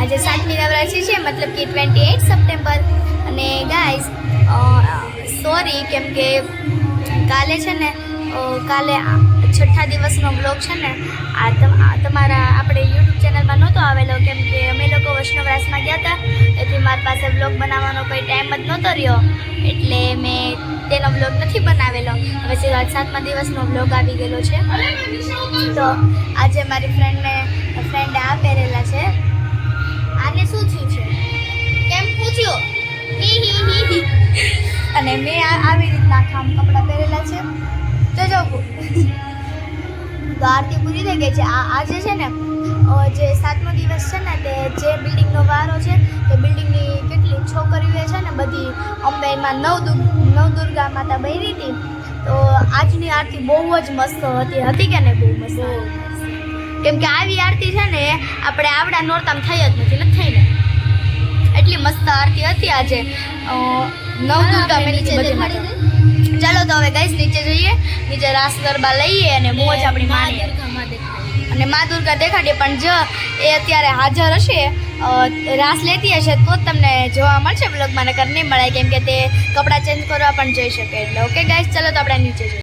આજે 7મી નવરાત્રી છે, મતલબ કે 28 સપ્ટેમ્બર. અને ગાઈઝ સોરી, કેમ કે કાલે છે ને કાલે 6ઠ્ઠા દિવસનો બ્લોગ છે ને તમારા આપણે યુટ્યુબ ચેનલમાં નહોતો આવેલો, કેમ કે અમે લોકો વૈષ્ણવરાસમાં ગયા હતા, તેથી મારી પાસે બ્લોગ બનાવવાનો કોઈ ટાઈમ જ નહોતો રહ્યો, એટલે મેં તેનો બ્લોગ નથી બનાવેલો. હવે સીધા 7મા દિવસનો બ્લોગ આવી ગયેલો છે. તો આજે મારી ફ્રેન્ડે આ પહેરેલા છે. આને શું થયું છે કેમ પૂછ્યો? અને મેં આવી રીતના આમ કપડાં પહેરેલા છે. જો તો આરતી પૂરી થઈ ગઈ છે. આજે છે ને જે 7મો દિવસ છે ને, તે જે બિલ્ડિંગનો વારો છે, તે બિલ્ડિંગની કેટલી છોકરીઓ છે ને બધી અંબેમાં નવદુર્ગા માતા બની હતી. તો આજની આરતી બહુ જ મસ્ત હતી કે ને? બહુ મસ્ત. કેમ કે આવી આરતી છે ને આપણે આવડા નોરતામાં થઈ જ નથી થઈને, એટલી મસ્ત આરતી હતી આજે નવદુર્ગા મેની બધી માતા. ચાલો તો હવે ગાઈસ નીચે જઈએ, નીચે રાસ ગરબા લઈએ અને મોજ આપણી માણીએ. અને મા દુર્ગા દેખાડીએ, પણ જો એ અત્યારે હાજર હશે, રાસ લેતી હશે તો જ તમને જોવા મળશે બ્લોગમાં, નકર નહીં મળે, કેમ કે તે કપડાં ચેન્જ કરવા પણ જઈ શકે. એટલે ઓકે ગાઈસ, ચાલો તો આપણે નીચે જઈએ.